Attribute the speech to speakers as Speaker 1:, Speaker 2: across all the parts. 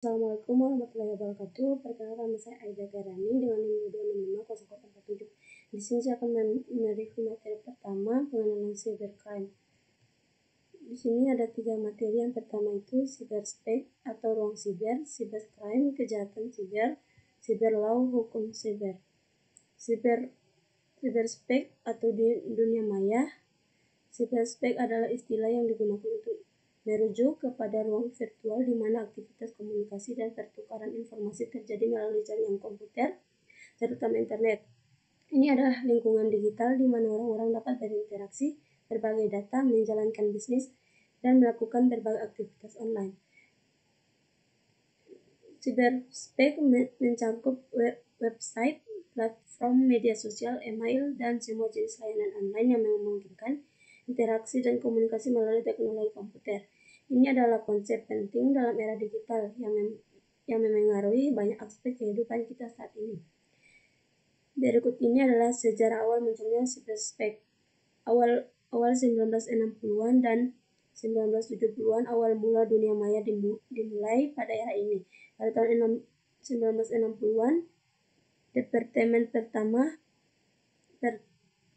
Speaker 1: Assalamualaikum warahmatullahi wabarakatuh. Perkenalkan, nama saya Aida Garani dengan nomor 2650047. Di sini saya akan mereview materi pertama, pengenalan cybercrime. Di sini ada 3 materi. Yang pertama itu cyberspace atau ruang siber, cybercrime, kejahatan siber, cyberlaw, hukum siber. Cyberspace atau di dunia maya. Cyberspace adalah istilah yang digunakan untuk merujuk kepada ruang virtual di mana aktivitas komunikasi dan pertukaran informasi terjadi melalui jaringan komputer, terutama internet. Ini adalah lingkungan digital di mana orang-orang dapat berinteraksi, berbagi data, menjalankan bisnis, dan melakukan berbagai aktivitas online. Cyberspace mencakup website, platform media sosial, email, dan semua jenis layanan online yang memungkinkan interaksi dan komunikasi melalui teknologi komputer. Ini adalah konsep penting dalam era digital yang memengaruhi banyak aspek kehidupan kita saat ini. Berikut ini adalah sejarah awal munculnya cyberspace. Awal 1960-an dan 1970-an awal mula dunia maya dimulai pada era ini. Pada tahun 1960-an, Departemen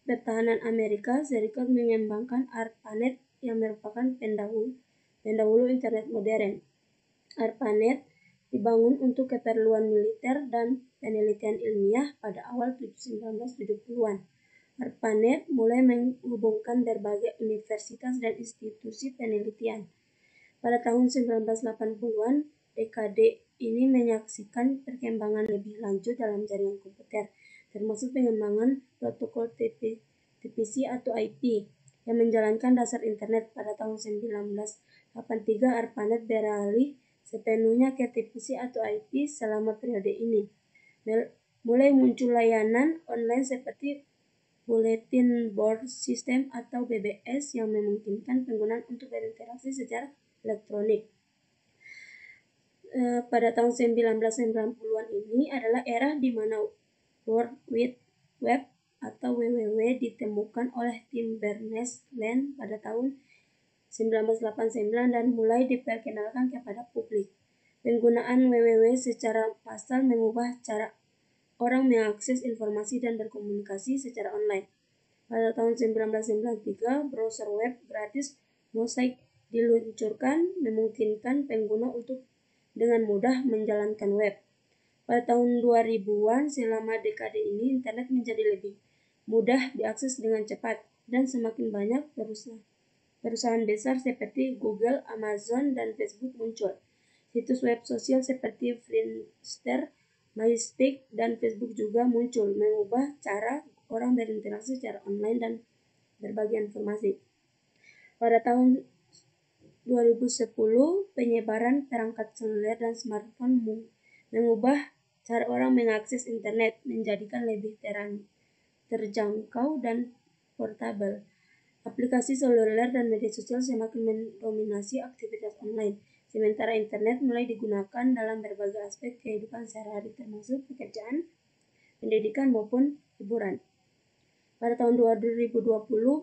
Speaker 1: Pertahanan Amerika Serikat mengembangkan ARPANET yang merupakan pendahulu internet modern. ARPANET dibangun untuk keperluan militer dan penelitian ilmiah pada awal 1970-an. ARPANET mulai menghubungkan berbagai universitas dan institusi penelitian. Pada tahun 1980-an, dekade ini menyaksikan perkembangan lebih lanjut dalam jaringan komputer, termasuk pengembangan protokol TPC atau IP yang menjalankan dasar internet. Pada tahun 1983, ARPANET beralih sepenuhnya ke TPC atau IP. Selama periode ini, mulai muncul layanan online seperti Bulletin Board System atau BBS yang memungkinkan penggunaan untuk berinteraksi secara elektronik. Pada tahun 1990-an ini adalah era di mana World Wide Web atau WWW ditemukan oleh Tim Berners-Lee pada tahun 1989 dan mulai diperkenalkan kepada publik. Penggunaan WWW secara massal mengubah cara orang mengakses informasi dan berkomunikasi secara online. Pada tahun 1993, browser web gratis Mosaic diluncurkan, memungkinkan pengguna untuk dengan mudah menjalankan web. Pada tahun 2000-an, selama dekade ini, internet menjadi lebih mudah diakses dengan cepat, dan semakin banyak perusahaan besar seperti Google, Amazon, dan Facebook muncul. Situs web sosial seperti Friendster, MySpace, dan Facebook juga muncul, mengubah cara orang berinteraksi secara online dan berbagi informasi. Pada tahun 2010, penyebaran perangkat seluler dan smartphone mengubah cara orang mengakses internet, menjadikan lebih terjangkau dan portable. Aplikasi seluler dan media sosial semakin mendominasi aktivitas online, sementara internet mulai digunakan dalam berbagai aspek kehidupan sehari-hari termasuk pekerjaan, pendidikan, maupun hiburan. Pada tahun 2020,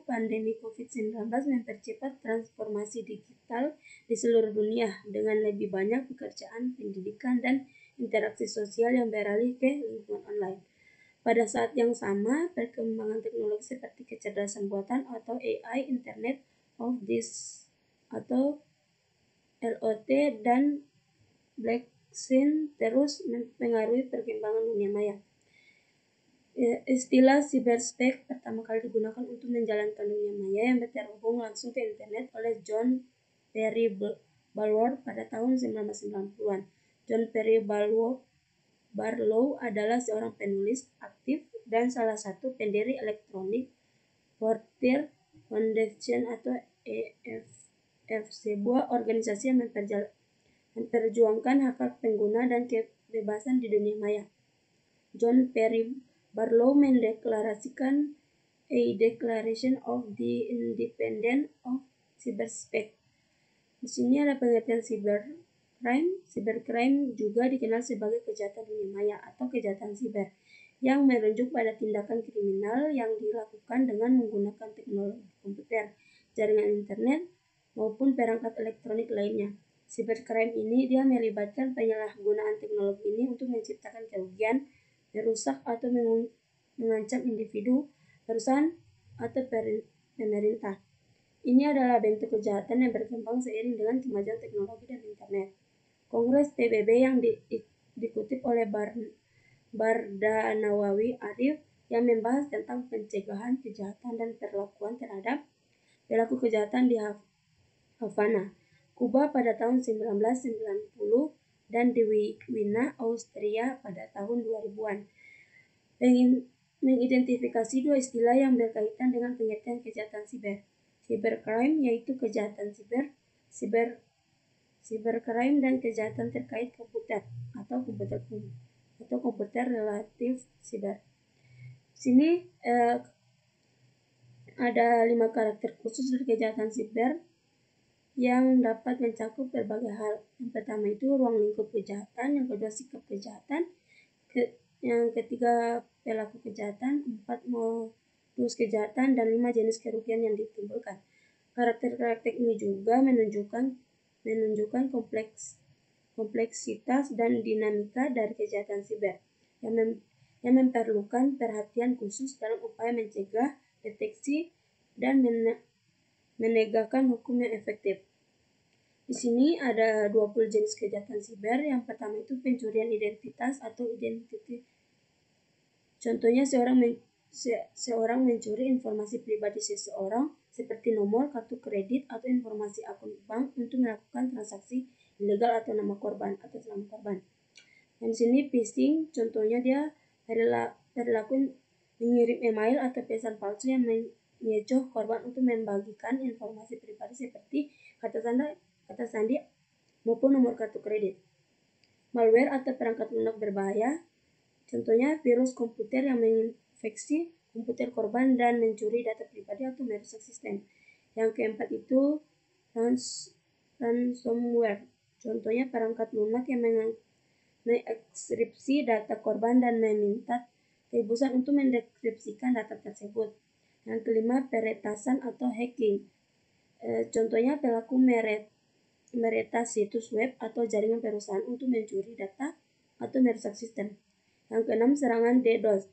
Speaker 1: pandemi COVID-19 mempercepat transformasi digital di seluruh dunia dengan lebih banyak pekerjaan, pendidikan, dan interaksi sosial yang beralih ke lingkungan online. Pada saat yang sama, perkembangan teknologi seperti kecerdasan buatan atau AI, Internet of Things atau IoT, dan blockchain terus mempengaruhi perkembangan dunia maya. Istilah cyberspace pertama kali digunakan untuk menjalankan dunia maya yang terhubung langsung ke internet oleh John Perry Barlow pada tahun 1990-an. John Perry Barlow adalah seorang penulis aktif dan salah satu pendiri Electronic Frontier Foundation atau EFF, sebuah organisasi yang memperjuangkan hak pengguna dan kebebasan di dunia maya. John Perry Barlow mendeklarasikan A Declaration of the Independence of Cyberspace. Di sini ada pengertian cybercrime. Cybercrime juga dikenal sebagai kejahatan dunia maya atau kejahatan siber, yang merujuk pada tindakan kriminal yang dilakukan dengan menggunakan teknologi komputer, jaringan internet, maupun perangkat elektronik lainnya. Cybercrime ini dia melibatkan penyalahgunaan teknologi ini untuk menciptakan kerugian, merusak atau mengancam individu, perusahaan, atau pemerintah. Ini adalah bentuk kejahatan yang berkembang seiring dengan kemajuan teknologi dan internet. Kongres PBB yang dikutip oleh Barda Nawawi Arif yang membahas tentang pencegahan kejahatan dan perlakuan terhadap pelaku kejahatan di Havana, Kuba pada tahun 1990 dan di Wina, Austria pada tahun 2000-an. Mengidentifikasi dua istilah yang berkaitan dengan pengertian kejahatan siber. Cybercrime yaitu kejahatan cybercrime dan kejahatan terkait komputer atau komputer relatif siber. Sini ada 5 karakter khusus dari kejahatan siber yang dapat mencakup berbagai hal. Yang pertama itu ruang lingkup kejahatan, yang kedua sikap kejahatan, yang ketiga pelaku kejahatan, 4 modus kejahatan, dan 5 jenis kerugian yang ditimbulkan. Karakter-karakter ini juga menunjukkan kompleksitas dan dinamika dari kejahatan siber yang memerlukan perhatian khusus dalam upaya mencegah, deteksi, dan menegakkan hukum yang efektif. Di sini ada 20 jenis kejahatan siber. Yang pertama itu pencurian identitas atau identity. Contohnya seorang mencuri informasi pribadi seseorang seperti nomor kartu kredit atau informasi akun bank untuk melakukan transaksi ilegal atau nama korban atau nama korban. Dan di sini phishing, contohnya dia perilaku mengirim email atau pesan palsu yang mengecoh korban untuk membagikan informasi pribadi seperti kata sandi maupun nomor kartu kredit. Malware atau perangkat lunak berbahaya, contohnya virus komputer yang menginfeksi komputer korban dan mencuri data pribadi atau merusak sistem. Yang keempat itu ransomware, contohnya perangkat lunak yang mengekskripsi data korban dan meminta tebusan untuk mendekripsikan data tersebut. Yang kelima, peretasan atau hacking. Contohnya pelaku meretas situs web atau jaringan perusahaan untuk mencuri data atau merusak sistem. Yang keenam, serangan DDoS.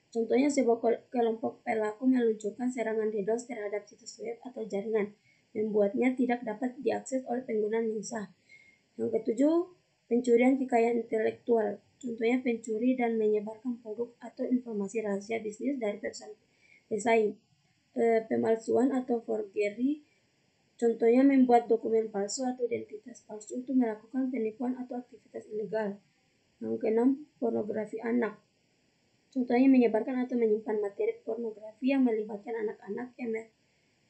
Speaker 1: Contohnya sebuah kelompok pelaku meluncurkan serangan DDoS terhadap situs web atau jaringan, membuatnya tidak dapat diakses oleh pengguna yang sah. Yang ketujuh, pencurian kekayaan intelektual. Contohnya pencuri dan menyebarkan produk atau informasi rahasia bisnis dari perusahaan pesaing. Pemalsuan atau forgery, contohnya membuat dokumen palsu atau identitas palsu untuk melakukan penipuan atau aktivitas ilegal. Yang keenam, pornografi anak. Contohnya menyebarkan atau menyimpan materi pornografi yang melibatkan anak-anak yang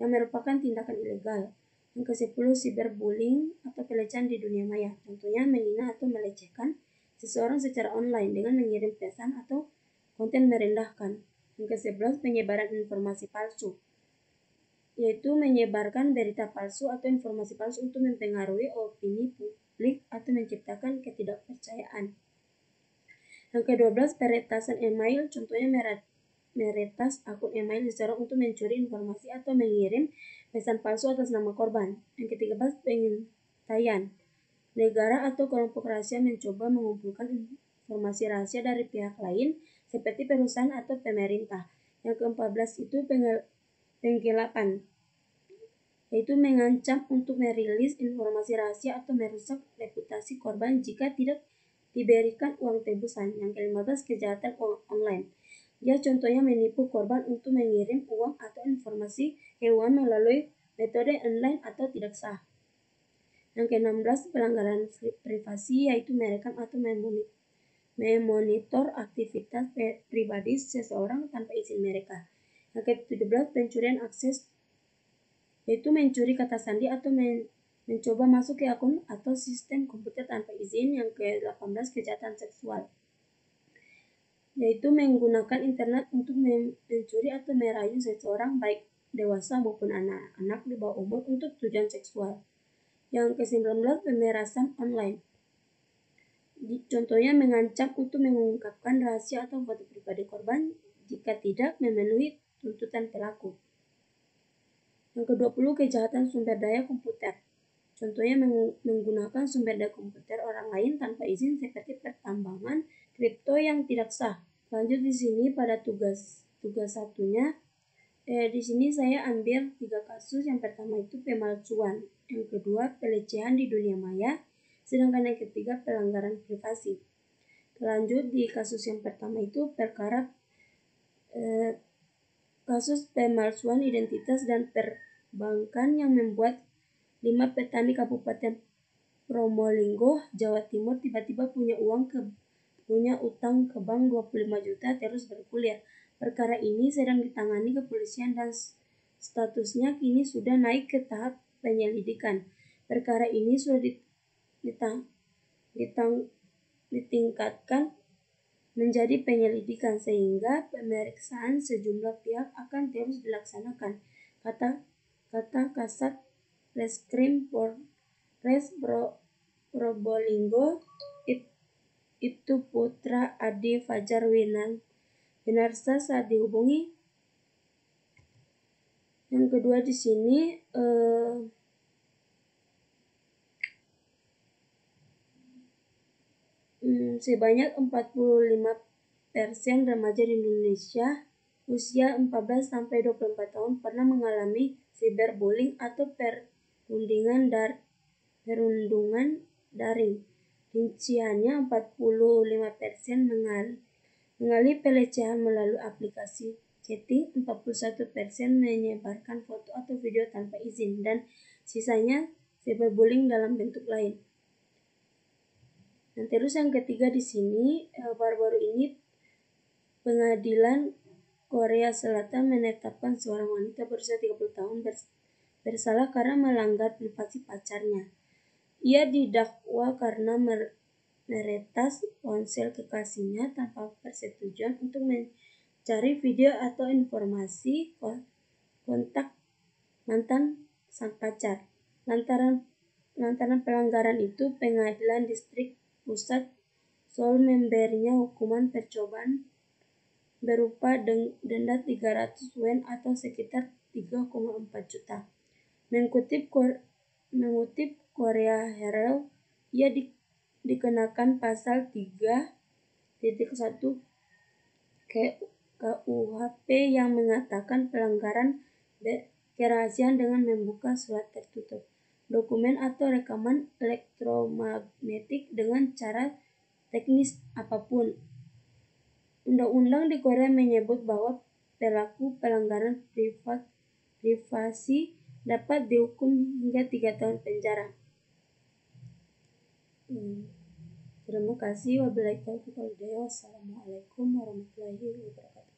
Speaker 1: merupakan tindakan ilegal. Yang ke-10, cyberbullying atau pelecehan di dunia maya. Contohnya menghina atau melecehkan seseorang secara online dengan mengirim pesan atau konten merendahkan. Yang ke-11, penyebaran informasi palsu, yaitu menyebarkan berita palsu atau informasi palsu untuk mempengaruhi opini publik atau menciptakan ketidakpercayaan. Yang ke-12, peretasan email, contohnya meretas akun email seseorang untuk mencuri informasi atau mengirim pesan palsu atas nama korban. Yang ke-13, pengintaian. Negara atau kelompok rahasia mencoba mengumpulkan informasi rahasia dari pihak lain seperti perusahaan atau pemerintah. Yang ke-14 itu penggelapan, yaitu mengancam untuk merilis informasi rahasia atau merusak reputasi korban jika tidak diberikan uang tebusan. Yang ke-15, kejahatan online. Dia contohnya menipu korban untuk mengirim uang atau informasi keuangan melalui metode online atau tidak sah. Yang ke-16, pelanggaran privasi, yaitu merekam atau memonitor aktivitas pribadi seseorang tanpa izin mereka. Yang ke-17, pencurian akses, yaitu mencuri kata sandi atau mencoba masuk ke akun atau sistem komputer tanpa izin. Yang ke-18, kejahatan seksual, yaitu menggunakan internet untuk mencuri atau merayu seseorang baik dewasa maupun anak-anak di bawah umur untuk tujuan seksual. Yang ke-19, pemerasan online. Contohnya mengancam untuk mengungkapkan rahasia atau foto pribadi korban jika tidak memenuhi tuntutan pelaku. Yang ke-20, kejahatan sumber daya komputer. Contohnya menggunakan sumber daya komputer orang lain tanpa izin seperti pertambangan kripto yang tidak sah. Lanjut di sini pada tugas satunya. Di sini saya ambil 3 kasus. Yang pertama itu pemalsuan, yang kedua pelecehan di dunia maya, sedangkan yang ketiga pelanggaran privasi. Lanjut di kasus yang pertama itu perkara kasus pemalsuan identitas dan perbankan yang membuat 5 petani Kabupaten Probolinggo, Jawa Timur tiba-tiba punya utang ke bank 25 juta terus bergulir. Perkara ini sedang ditangani kepolisian dan statusnya kini sudah naik ke tahap penyelidikan. Perkara ini sudah ditingkatkan menjadi penyelidikan sehingga pemeriksaan sejumlah pihak akan terus dilaksanakan. Kata Kasat Reskrim Polres Probolinggo Ibtu Putra Adi Fajar Winarsa saat dihubungi. Yang kedua di sini sebanyak 45% remaja di Indonesia usia 14 sampai 24 tahun pernah mengalami cyberbullying atau perundungan daring. Rinciannya 45% mengalami pelecehan melalui aplikasi chatting, 41% menyebarkan foto atau video tanpa izin, dan sisanya cyberbullying dalam bentuk lain. Dan terus yang ketiga di sini, baru-baru ini pengadilan Korea Selatan menetapkan seorang wanita berusia 30 tahun bersalah karena melanggar privasi pacarnya. Ia didakwa karena meretas ponsel kekasihnya tanpa persetujuan untuk mencari video atau informasi kontak mantan sang pacar. Lantaran pelanggaran itu, Pengadilan Distrik Pusat Seoul memberinya hukuman percobaan berupa denda 300 won atau sekitar 3,4 juta. Mengutip Korea Herald, ia dikenakan pasal 3.1 KUHP yang mengatakan pelanggaran kerahasiaan dengan membuka surat tertutup, dokumen atau rekaman elektromagnetik dengan cara teknis apapun. Undang-undang di Korea menyebut bahwa pelaku pelanggaran privasi dapat dihukum hingga 3 tahun penjara. Terima kasih. Wabillahi taufiq wal hidayah. Wassalamualaikum warahmatullahi wabarakatuh.